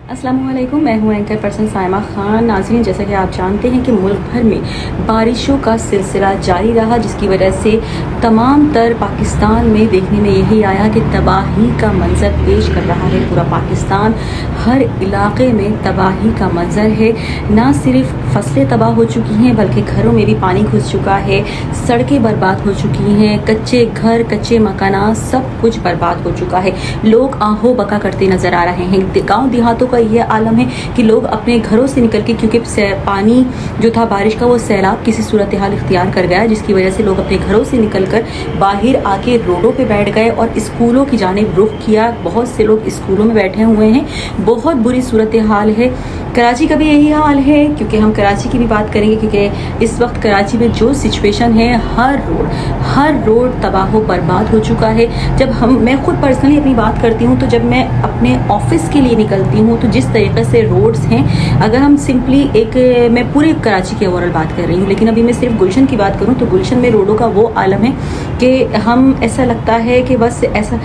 अस्सलाम वालेकुम, मैं हूँ एंकर पर्सन साइमा खान। नाज़रीन, जैसा कि आप जानते हैं कि मुल्क भर में बारिशों का सिलसिला जारी रहा, जिसकी वजह से तमाम तर पाकिस्तान में देखने में यही आया कि तबाही का मंजर पेश कर रहा है पूरा पाकिस्तान। हर इलाके में तबाही का मंजर है। ना सिर्फ फसलें तबाह हो चुकी हैं बल्कि घरों में भी पानी घुस चुका है, सड़कें बर्बाद हो चुकी हैं, कच्चे घर, कच्चे मकानात, सब कुछ बर्बाद हो चुका है। लोग आहो बका करते नज़र आ रहे हैं। गाँव देहातों ये आलम है कि लोग अपने घरों से निकल के, क्योंकि पानी जो था बारिश का वो सैलाब किसी सूरत हाल इख्तियार कर गया, जिसकी वजह से लोग अपने घरों से निकलकर बाहर आके रोडों पे बैठ गए और स्कूलों की जानिब रुख किया। बहुत से लोग स्कूलों में बैठे हुए हैं। बहुत बुरी सूरत हाल है। कराची का भी यही हाल है, क्योंकि हम कराची की भी बात करेंगे, क्योंकि इस वक्त कराची में जो सिचुएशन है, हर रोड तबाह बर्बाद हो चुका है। जब मैं खुद पर्सनली अपनी बात करती हूँ तो जब मैं अपने ऑफिस के लिए निकलती हूँ तो जिस तरीके से रोड्स हैं, अगर हम सिंपली मैं पूरे कराची की ओवरऑल बात कर रही हूँ, लेकिन अभी मैं सिर्फ गुलशन की बात करूँ तो गुलशन में रोडों का वो आलम है कि हम ऐसा लगता है कि बस ऐसा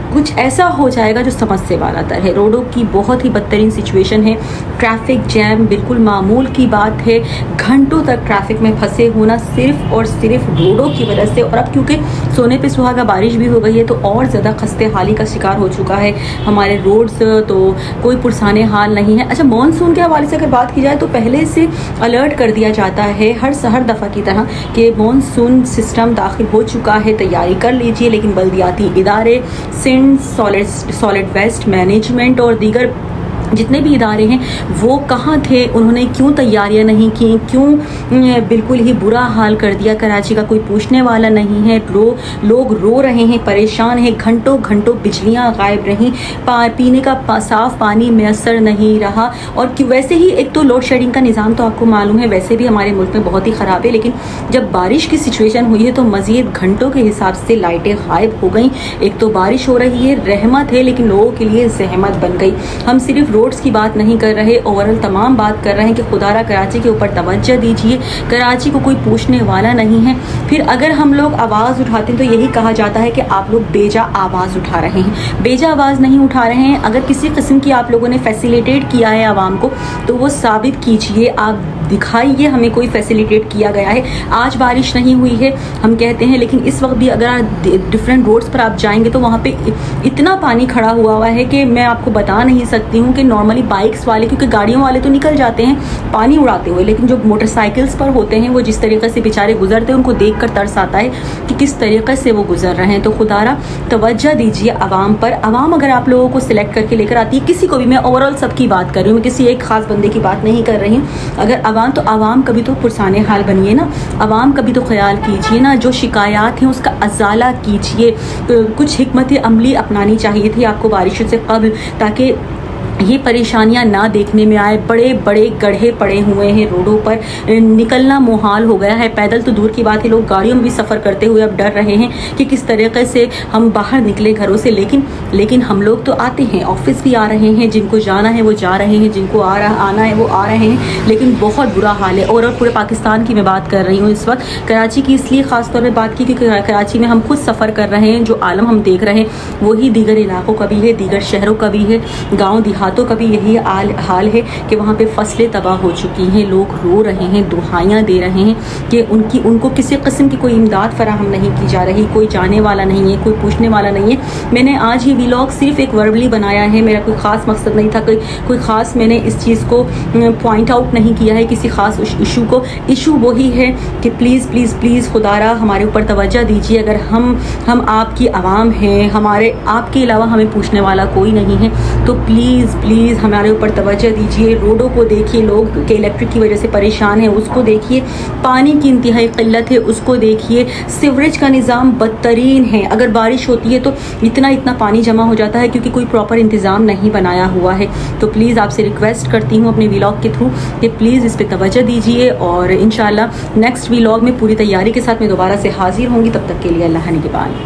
कुछ ऐसा हो जाएगा जो समझ से बाहर आता है। रोडों की बहुत ही बदतरीन सिचुएशन है। ट्रैफिक जैम बिल्कुल मामूल की बात है। घंटों तक ट्रैफिक में फंसे होना सिर्फ और सिर्फ रोडों की वजह से, और अब क्योंकि सोने पे सुहागा बारिश भी हो गई है तो और ज़्यादा खस्ते हाली का शिकार हो चुका है हमारे रोड्स, तो कोई पुरसाने हाल नहीं है। अच्छा, मानसून के हवाले से अगर बात की जाए तो पहले से अलर्ट कर दिया जाता है हर दफ़ा की तरह कि मानसून सिस्टम दाखिल हो चुका है, तैयारी कर लीजिए। लेकिन बल्दियाती इदारे, सॉलिड वेस्ट मैनेजमेंट और दीगर जितने भी इदारे हैं वो कहाँ थे? उन्होंने क्यों तैयारियां नहीं की? क्यों बिल्कुल ही बुरा हाल कर दिया कराची का? कोई पूछने वाला नहीं है। लोग रो रहे हैं, परेशान हैं। घंटों बिजलियां गायब रहीं, पीने का साफ पानी मैसर नहीं रहा। और वैसे ही एक तो लोड शेडिंग का निज़ाम तो आपको मालूम है वैसे भी हमारे मुल्क में बहुत ही ख़राब है, लेकिन जब बारिश की सिचुएशन हुई है तो मज़ीद घंटों के हिसाब से लाइटें गायब हो गई। एक तो बारिश हो रही है, रहमत है, लेकिन लोगों के लिए ज़हमत बन गई। हम सिर्फ रोड्स की बात नहीं कर रहे, ओवरऑल तमाम बात कर रहे हैं कि खुदारा कराची के ऊपर तवज्जो दीजिए। कराची को कोई पूछने वाला नहीं है। फिर अगर हम लोग आवाज़ उठाते हैं तो यही कहा जाता है कि आप लोग बेजा आवाज़ उठा रहे हैं। बेजा आवाज़ नहीं उठा रहे हैं। अगर किसी किस्म की आप लोगों ने फैसिलिटेट किया है आवाम को तो वो साबित कीजिए, आप दिखाइए हमें कोई फैसिलिटेट किया गया है। आज बारिश नहीं हुई है हम कहते हैं, लेकिन इस वक्त भी अगर डिफरेंट रोड्स पर आप जाएंगे तो वहाँ पे इतना पानी खड़ा हुआ है कि मैं आपको बता नहीं सकती हूँ कि नॉर्मली बाइक्स वाले, क्योंकि गाड़ियों वाले तो निकल जाते हैं पानी उड़ाते हुए, लेकिन जो मोटरसाइकिल्स पर होते हैं वो जिस तरीके से बेचारे गुजरते हैं उनको देख कर तरस आता है कि किस तरीके से वो गुजर रहे हैं। तो खुदारा तवज्जो दीजिए आवाम पर। आवाम अगर आप लोगों को सिलेक्ट करके लेकर आती है, किसी को भी, मैं ओवरऑल सबकी बात कर रही हूँ, मैं किसी एक खास बंदे की बात नहीं कर रही हूँ। अगर आवाम कभी तो पुरसाने हाल बनिए ना, आवाम कभी तो ख्याल कीजिए ना, जो शिकायत हैं उसका अजाला कीजिए। कुछ हिकमत अमली अपनानी चाहिए थी आपको बारिशों से कबल, ताकि ये परेशानियां ना देखने में आए। बड़े बड़े गड्ढे पड़े हुए हैं रोडों पर, निकलना मुहाल हो गया है। पैदल तो दूर की बात है, लोग गाड़ियों में भी सफ़र करते हुए अब डर रहे हैं कि किस तरीके से हम बाहर निकले घरों से। लेकिन हम लोग तो आते हैं, ऑफिस भी आ रहे हैं, जिनको जाना है वो जा रहे हैं, जिनको आना है वो आ रहे हैं, लेकिन बहुत बुरा हाल है। और पूरे पाकिस्तान की मैं बात कर रही हूँ इस वक्त। कराची की इसलिए ख़ास तौर पर बात की क्योंकि कराची में हम खुद सफ़र कर रहे हैं। जो आलम हम देख रहे हैं वही दीगर इलाकों का भी है, दीगर शहरों का भी है, गाँव देहातों का भी यही हाल है कि वहाँ पे फसलें तबाह हो चुकी हैं। लोग रो रहे हैं, दुहाइयाँ दे रहे हैं कि उनको किसी किस्म की कोई इमदाद फराहम नहीं की जा रही। कोई जाने वाला नहीं है, कोई पूछने वाला नहीं है। मैंने आज ही व्लॉग सिर्फ एक वर्बली बनाया है, मेरा कोई ख़ास मकसद नहीं था, कोई ख़ास मैंने इस चीज़ को पॉइंट आउट नहीं किया है किसी ख़ास इशू को। इशू वही है कि प्लीज़ खुदारा हमारे ऊपर तवज्जो दीजिए। अगर हम आपकी आवाम हैं, आपके अलावा हमें पूछने वाला कोई नहीं है, तो प्लीज़ हमारे ऊपर तवज्जो दीजिए। रोडों को देखिए, लोग के इलेक्ट्रिक की वजह से परेशान है उसको देखिए, पानी की इंतहाई किल्लत है उसको देखिए, सीवरेज का निज़ाम बदतरीन है। अगर बारिश होती है तो इतना पानी जमा हो जाता है क्योंकि कोई प्रॉपर इंतज़ाम नहीं बनाया हुआ है। तो प्लीज़ आपसे रिक्वेस्ट करती हूँ अपने व्लॉग के थ्रू कि प्लीज़ इस पर तवज्जो दीजिए, और इंशाल्लाह नेक्स्ट व्लॉग में पूरी तैयारी के साथ मैं दोबारा से हाजिर होंगी। तब तक के लिए अल्लाह निगहबान।